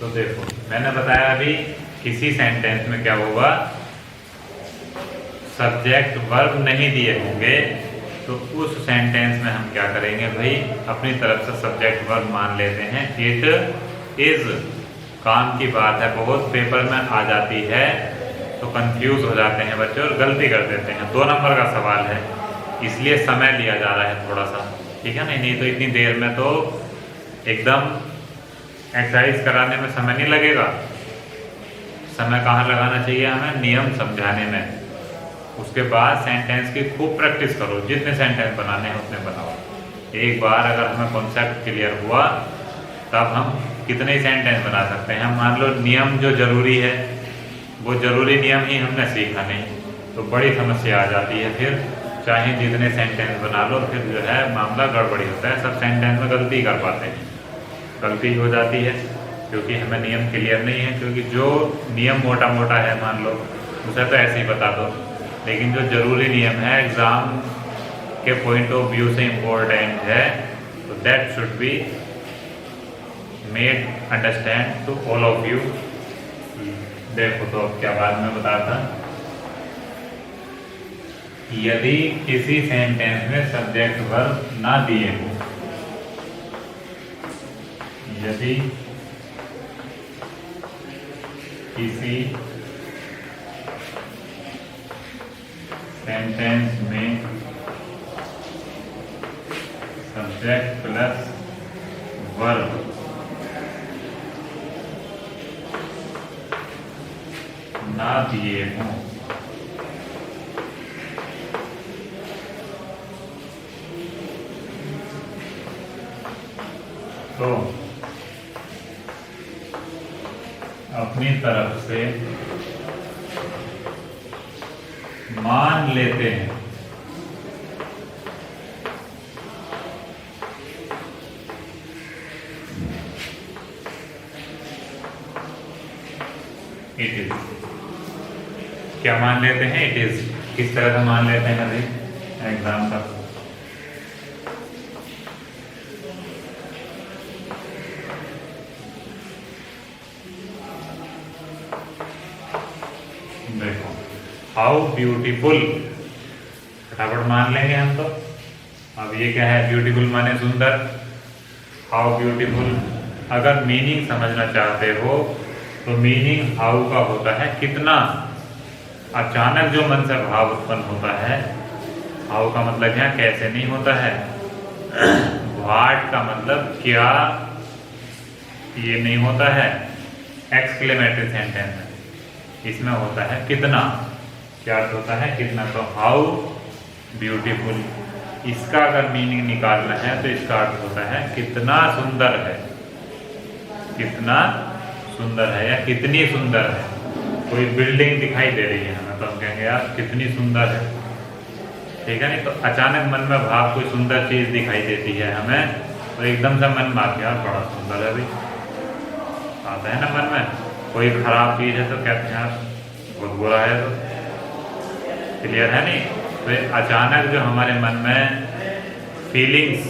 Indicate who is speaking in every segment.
Speaker 1: तो देखो मैंने बताया अभी किसी सेंटेंस में क्या होगा, सब्जेक्ट वर्ब नहीं दिए होंगे तो उस सेंटेंस में हम क्या करेंगे भाई, अपनी तरफ से सब्जेक्ट वर्ब मान लेते हैं। इट इज, काम की बात है, बहुत पेपर में आ जाती है तो कंफ्यूज हो जाते हैं बच्चे और गलती कर देते हैं। 2 नंबर का सवाल है इसलिए समय लिया जा रहा है थोड़ा सा, ठीक है नहीं तो इतनी देर में तो एकदम एक्सरसाइज कराने में समय नहीं लगेगा। समय कहाँ लगाना चाहिए हमें, नियम समझाने में। उसके बाद सेंटेंस की खूब प्रैक्टिस करो, जितने सेंटेंस बनाने हैं उतने बनाओ। एक बार अगर हमें कॉन्सेप्ट क्लियर हुआ तब हम कितने ही सेंटेंस बना सकते हैं। मान लो नियम जो जरूरी है वो जरूरी नियम ही हमने सीखा नहीं तो बड़ी समस्या आ जाती है। फिर चाहे जितने सेंटेंस बना लो फिर जो है मामला गड़बड़ी होता है, सब सेंटेंस में गलती कर पाते हैं, गलती हो जाती है क्योंकि हमें नियम क्लियर नहीं है। क्योंकि जो नियम मोटा मोटा है मान लो उसे तो ऐसे ही बता दो, लेकिन जो जरूरी नियम है एग्जाम के पॉइंट ऑफ व्यू से इम्पोर्टेंट है तो that should be made understand to all of you. देखो तो अब क्या बाद में बता था, यदि किसी सेंटेंस में सब्जेक्ट वर्ब ना दिए हो, यदि किसी सेंटेंस में सब्जेक्ट प्लस वर्ब ना दिए हों तो अपनी तरफ से मान लेते हैं इट इज। क्या मान लेते हैं, इट इज। किस तरह से मान लेते हैं अभी एग्जाम का, देखो हाउ ब्यूटीफुल, फटाफट मान लेंगे हम तो। अब ये क्या है, ब्यूटीफुल माने सुंदर, हाउ ब्यूटीफुल। अगर मीनिंग समझना चाहते हो तो मीनिंग हाउ का होता है कितना। अचानक जो मन से भाव उत्पन्न होता है, हाउ का मतलब यहाँ कैसे नहीं होता है, व्हाट का मतलब क्या, ये नहीं होता है। एक्सक्लेमेटरी सेंटेंस है, इसमें होता है कितना। क्या अर्थ होता है, कितना। तो हाउ ब्यूटीफुल, इसका अगर मीनिंग निकालना है तो इसका अर्थ होता है कितना सुंदर है, कितना सुंदर है या कितनी सुंदर है। कोई बिल्डिंग दिखाई दे रही है हमें तो हम कहेंगे यार कितनी सुंदर है, ठीक है नहीं। तो अचानक मन में भाव कोई सुंदर चीज दिखाई देती है हमें तो एकदम से मन में आता है यार बड़ा सुंदर है भाई, आता है ना मन में। कोई खराब चीज है तो कहते हैं यार बहुत बुरा है, तो क्लियर है नहीं। तो अचानक जो हमारे मन में फीलिंग्स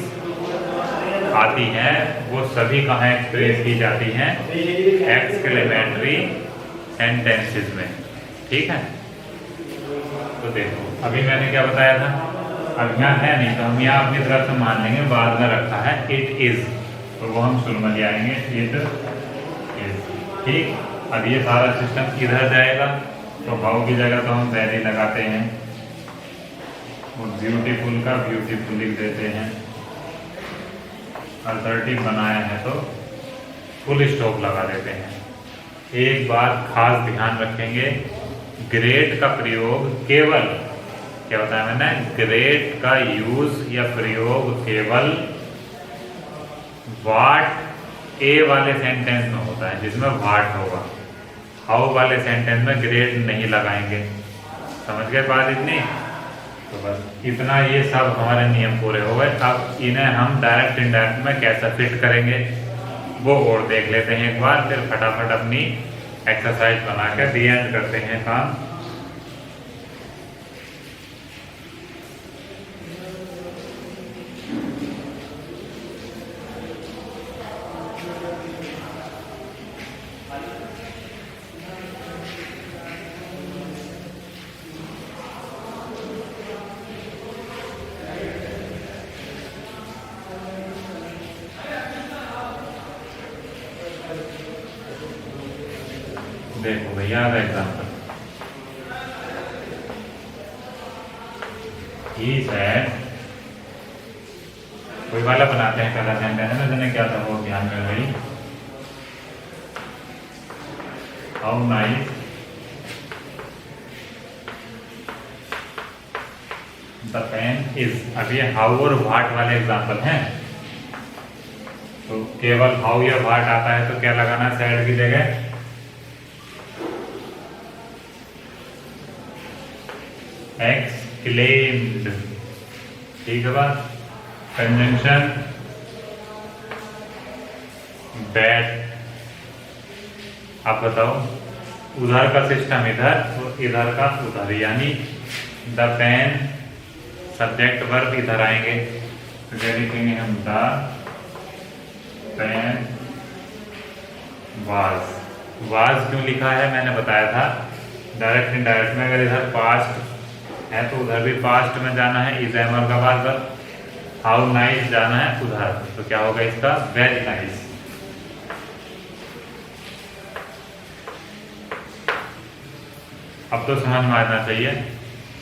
Speaker 1: आती हैं वो सभी कहाँ एक्सप्रेस की जाती हैं, एक्सक्लेमेटरी सेंटेंसेस में, ठीक है। तो देखो अभी मैंने क्या बताया था, अब यहाँ है नहीं तो हम यहाँ अपनी तरफ से मान लेंगे, बाद में रखा है इट इज तो वो हम शुरू में ले आएंगे इट इज, ठीक। अब ये सारा सिस्टम इधर जाएगा तो हाउ की जगह तो हम वैरी लगाते हैं और ब्यूटीफुल का ब्यूटीफुल लिख देते हैं। अल्टरनेटिव बनाया है तो फुल स्टॉप लगा देते हैं। एक बात खास ध्यान रखेंगे, ग्रेट का प्रयोग केवल, क्या बताया मैंने, ग्रेट का यूज या प्रयोग केवल वाट ए वाले सेंटेंस में होता है जिसमें वाट होगा। हाउ वाले सेंटेंस में ग्रेट नहीं लगाएंगे, समझ गए बात इतनी। तो बस इतना, ये सब हमारे नियम पूरे हो गए। अब इन्हें हम डायरेक्ट इनडायरेक्ट में कैसे फिट करेंगे वो और देख लेते हैं एक बार, फिर फटाफट अपनी एक्सरसाइज बना कर दी एंड करते हैं काम। देखो भैया आ गया एग्जाम्पल। ही सेड, कोई वाला बनाते हैं पहला सेंटेंस में, मैंने क्या था वो ध्यान में रही। How nice the pen is. अब ये हाउ और व्हाट वाले एग्जाम्पल हैं, तो केवल हाउ या व्हाट आता है तो क्या लगाना सेड की जगह, एक्सक्लेम्ड। ठीक है बात। Conjunction bad. आप बताओ, उधर का सिस्टम इधर और इधर का उधर, यानी द पेन सब्जेक्ट वर्ब इधर आएंगे तो क्या लिखेंगे हम, द पेन वाज क्यों लिखा है मैंने बताया था, डायरेक्ट इनडायरेक्ट में। अगर इधर पास्ट है तो उधर भी पास्ट में जाना है, इज एम का बाद। हाउ नाइस जाना है उधर, तो क्या होगा इसका, वेरी नाइस। अब तो समझ में आना चाहिए,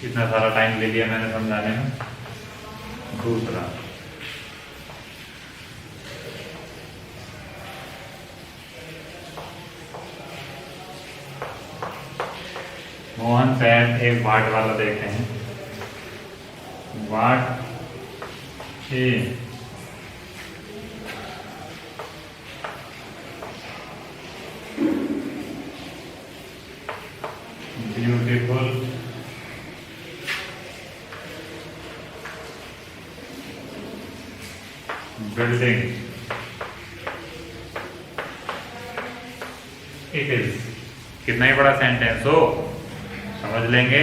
Speaker 1: इतना सारा टाइम ले लिया मैंने समझाने में। दूसरा, मोहन सैड, एक वाट वाला देखते हैं। What a beautiful building it is. कितना ही बड़ा सेंटेंस हो, समझ लेंगे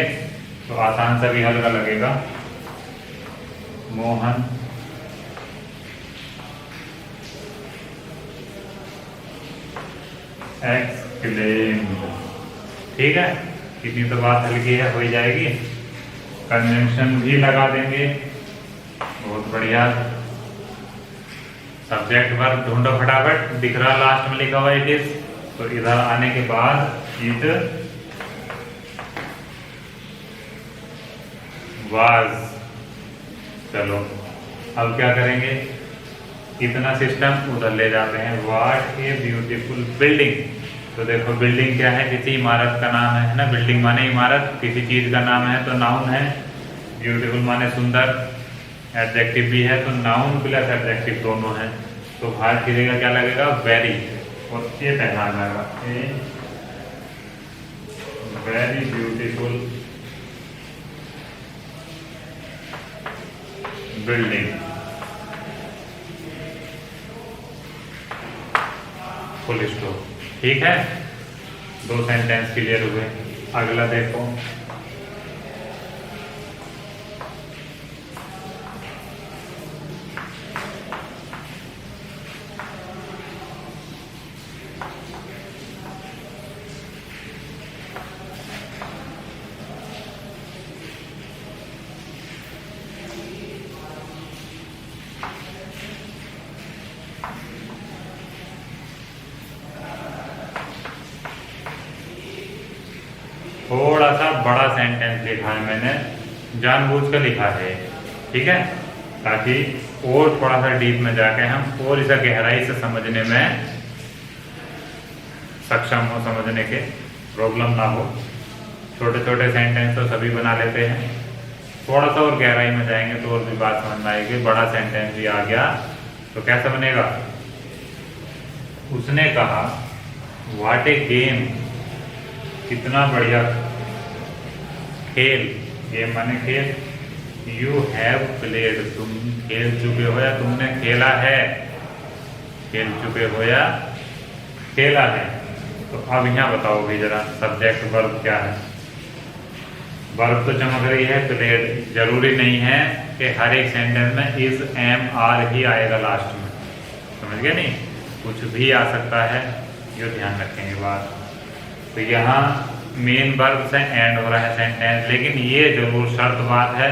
Speaker 1: तो आसान सा भी हल्का लगेगा। मोहन एक्सक्लेम्ड। ठीक है, इतनी तो बात हल्की है, हो ही जाएगी। कंजंक्शन भी लगा देंगे, बहुत बढ़िया। सब्जेक्ट वर्ब ढूंढो फटाफट, दिख रहा लास्ट में लिखा हुआ इट इज, तो इधर आने के बाद इट वाज। चलो अब क्या करेंगे, इतना सिस्टम उधर ले जाते हैं। What A beautiful building. तो देखो बिल्डिंग क्या है, किसी इमारत का नाम है ना, बिल्डिंग माने इमारत, किसी चीज का नाम है तो नाउन है। ब्यूटीफुल माने सुंदर, एडजेक्टिव भी है तो नाउन प्लस एडजेक्टिव दोनों है। तो व्हाट की जगह क्या लगेगा, वेरी, और ये पहना जाएगा a very beautiful building, full stop. ठीक है, दो सेंटेंस क्लियर हुए। अगला देखो, थोड़ा सा बड़ा सेंटेंस लिखा है मैंने, जानबूझ कर लिखा है। ठीक है, ताकि और थोड़ा सा डीप में जाके हम और इसे गहराई से समझने में सक्षम हो, समझने के प्रॉब्लम ना हो। छोटे छोटे सेंटेंस तो सभी बना लेते हैं, थोड़ा सा और गहराई में जाएंगे तो और भी बात समझ में आएगी। बड़ा सेंटेंस भी आ गया तो कैसे बनेगा, उसने कहा व्हाट ए गेम, कितना बढ़िया खेल, गेम माने खेल। यू हैव प्लेड, तुम खेल चुके हो या तुमने खेला है, खेल चुके हो या खेला है। तो अब यहाँ बताओ भी जरा, सब्जेक्ट वर्ब क्या है। वर्ब तो चमक रही है, प्लेड। जरूरी नहीं है कि हर एक सेंटेंस में इज एम आर ही आएगा लास्ट में, समझ गए नहीं, कुछ भी आ सकता है, ये ध्यान रखेंगे बात। तो यहाँ मेन वर्ब से एंड हो रहा है सेंटेंस, लेकिन ये जरूर शर्त बात है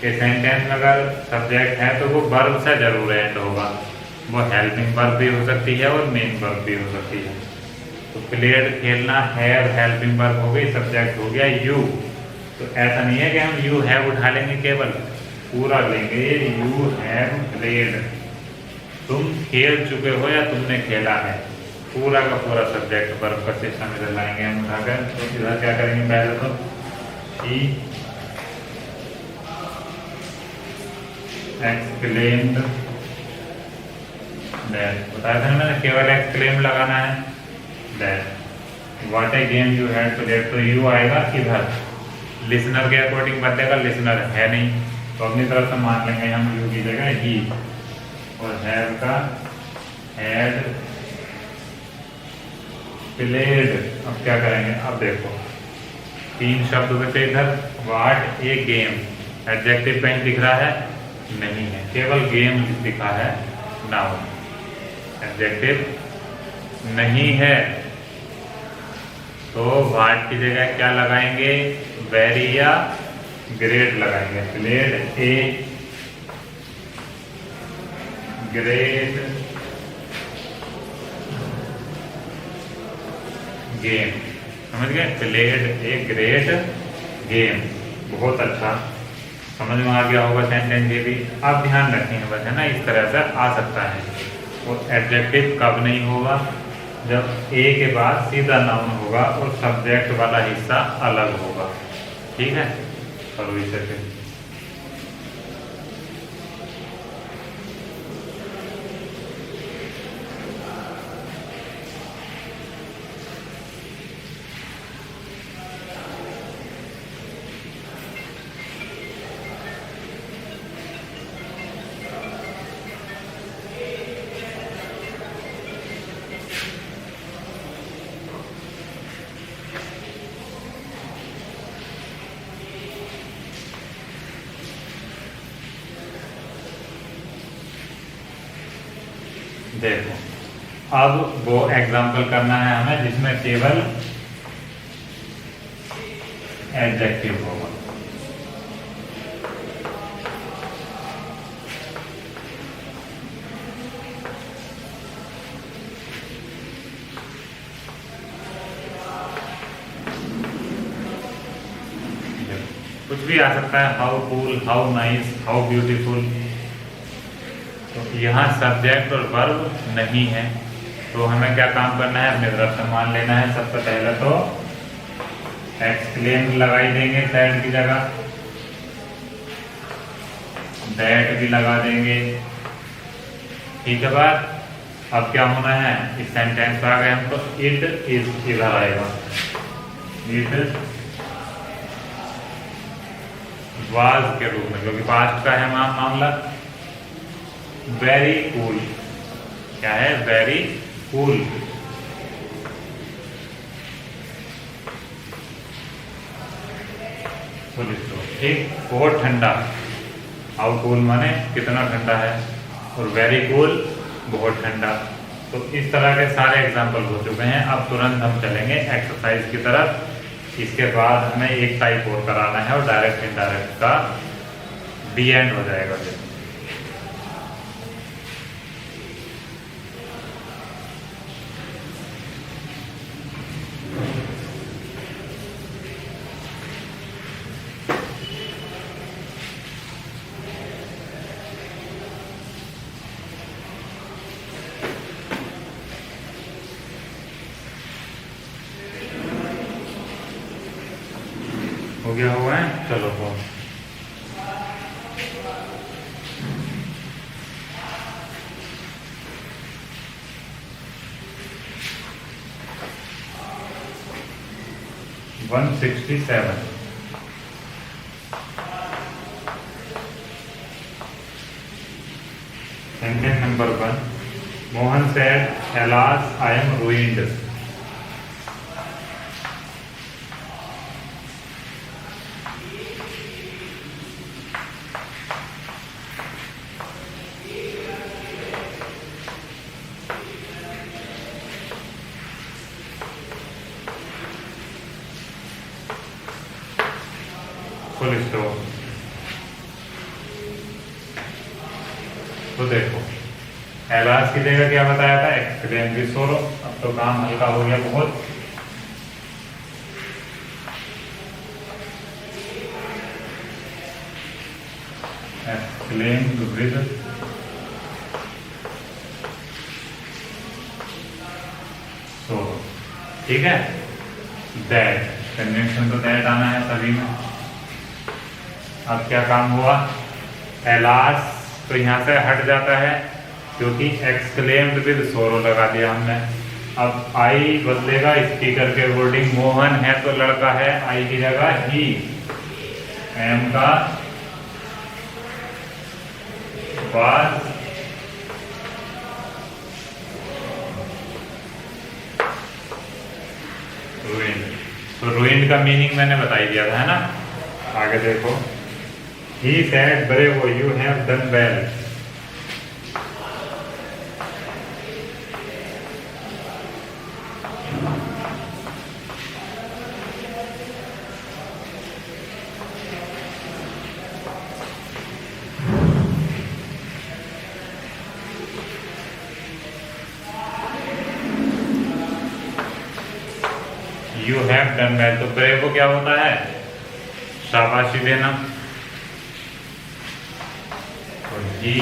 Speaker 1: कि सेंटेंस में अगर सब्जेक्ट है तो वो वर्ब से जरूर एंड होगा। वो हेल्पिंग वर्ब भी हो सकती है और मेन वर्ब भी हो सकती है। तो प्लेड खेलना, हैव हेल्पिंग वर्ब हो गई, सब्जेक्ट हो गया यू। तो ऐसा नहीं है कि हम यू हैव उठा लेंगे, केवल पूरा लेंगे, यू हैव प्लेड, तुम खेल चुके हो या तुमने खेला है, पूरा का पूरा सब्जेक्ट वर्ब का सिस्टम इधर लाएंगे हम उठाकर। तो इधर क्या करेंगे, पहले तो शी एक्सक्लेम्ड दैट, बताया था मैंने, केवल एक्सक्लेम लगाना है, that what A game you had played, तो यू आएगा इधर, लिसनर के अकॉर्डिंग बदलेगा, लिसनर है नहीं तो अपनी तरफ से मान लेंगे हम यू की जगह ही, और हैव का हैड प्लेड। अब क्या करेंगे, अब देखो 3 शब्द बचे इधर, व्हाट ए गेम, एडजेक्टिव कहीं दिख रहा है नहीं है, केवल गेम दिखा है, नाउन, एडजेक्टिव नहीं है, तो व्हाट की जगह क्या लगाएंगे, वेरी या ग्रेट लगाएंगे, प्लेड ए ग्रेट गेम, समझ गए, प्लेड ए ग्रेट गेम, बहुत अच्छा, समझ में आ गया होगा सेंटेंस ये भी। आप ध्यान रखेंगे बस, है ना, इस तरह से आ सकता है। और एडजेक्टिव कब नहीं होगा, जब ए के बाद सीधा नाउन होगा और सब्जेक्ट वाला हिस्सा अलग होगा, ठीक है। करो इसे फिर, देखो अब वो एग्जाम्पल करना है हमें जिसमें केवल एडजेक्टिव होगा। कुछ भी आ सकता है, how cool, how nice, how beautiful. तो यहाँ सब्जेक्ट और वर्ब नहीं है, तो हमें क्या काम करना है, अपने तरफ से मान लेना है। सबसे पहले तो एक्सक्लेम लगाई देंगे दैट की जगह, दैट भी लगा देंगे, ठीक है। बात अब क्या होना है, इस सेंटेंस पे आ गए हम, तो इट इज इधर आएगा, इट वाज के रूप में, क्योंकि पास्ट का है मामला। वेरी कूल, क्या है, वेरी कूल, ठीक, बहुत ठंडा, हाउ कूल माने कितना ठंडा है, और वेरी कूल बहुत ठंडा। तो इस तरह के सारे एग्जाम्पल हो चुके हैं। अब तुरंत हम चलेंगे एक्सरसाइज की तरफ। इसके बाद हमें एक टाइप और कराना है और डायरेक्ट इनडायरेक्ट का डी एंड हो जाएगा। हो गया हुआ है, चलो तो $167 sentence number 1, Mohan said, alas, I am ruined. Full stop. तो देखो एलास की जगह क्या बताया था, एक्सक्लेम द सोरो। अब तो काम हल्का हो गया बहुत। एक्सक्लेम विद सोरो, ठीक है। दैट, कंजंक्शन तो दैट आना है सभी में। अब क्या काम हुआ, एलास तो यहाँ से हट जाता है क्योंकि एक्सक्लेम्ड विद सोरो लगा दिया हमने। अब आई बदलेगा, स्पीकर के वर्डिंग मोहन है तो लड़का है, आई की जगह ही, एम का वाज, रुइन। तो रुइन का मीनिंग मैंने बताई दिया था, है ना। आगे देखो, he said bravo, you have done well. You have done well, तो ब्रेवो क्या होता है, शाबाशी देना। और he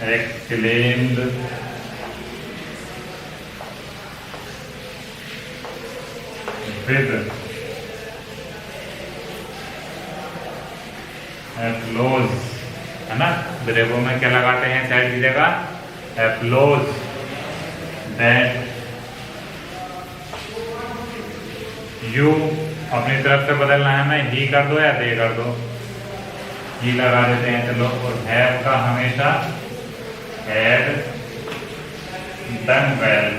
Speaker 1: exclaimed with applause, है ना। ब्रेवो में क्या लगाते हैं साइड की जगह, applause, that यू अपनी तरफ से बदलना है, मैं ही कर दो या दे कर दो, ही लगा देते हैं चलो। और हैव का हमेशा हैड डन वेल।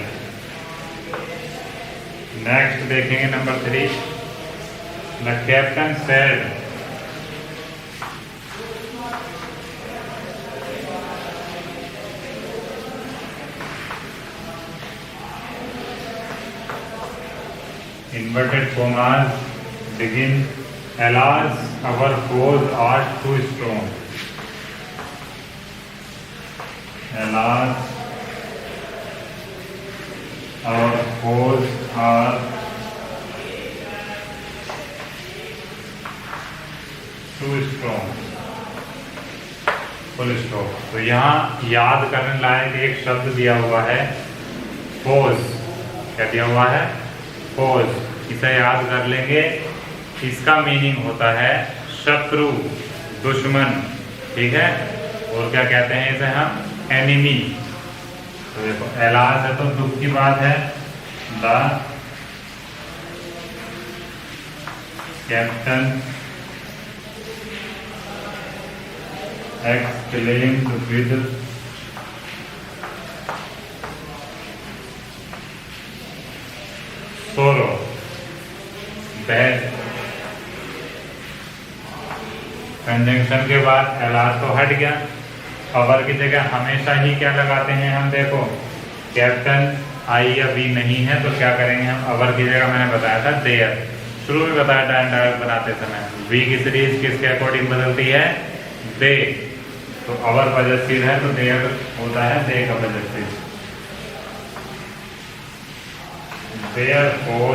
Speaker 1: नेक्स्ट देखेंगे number 3, the captain said, inverted commas begin, alas our foes are too strong, alas our foes are too strong, full stop. तो यहाँ याद करने लायक एक शब्द दिया हुआ है, फोज। क्या दिया हुआ है, फोज। इसे याद कर लेंगे, इसका मीनिंग होता है शत्रु, दुश्मन, ठीक है। और क्या कहते हैं इसे हम, एनिमी। तो देखो एलास है तो दुख की बात है, the captain exclaimed with sorrow that, conjunction के बाद एलास तो हट गया, अवर की जगह हमेशा ही क्या लगाते हैं हम, देखो कैप्टन आई या बी नहीं है तो क्या करेंगे हम, अवर की जगह मैंने बताया था देयर, शुरू में बताया था डायलॉग बनाते समय। वी की सीरीज किसके अकॉर्डिंग बदलती है, दे। तो अवर पॉजेसिव है तो देयर होता है दे का पॉजेसिव। देयरफॉर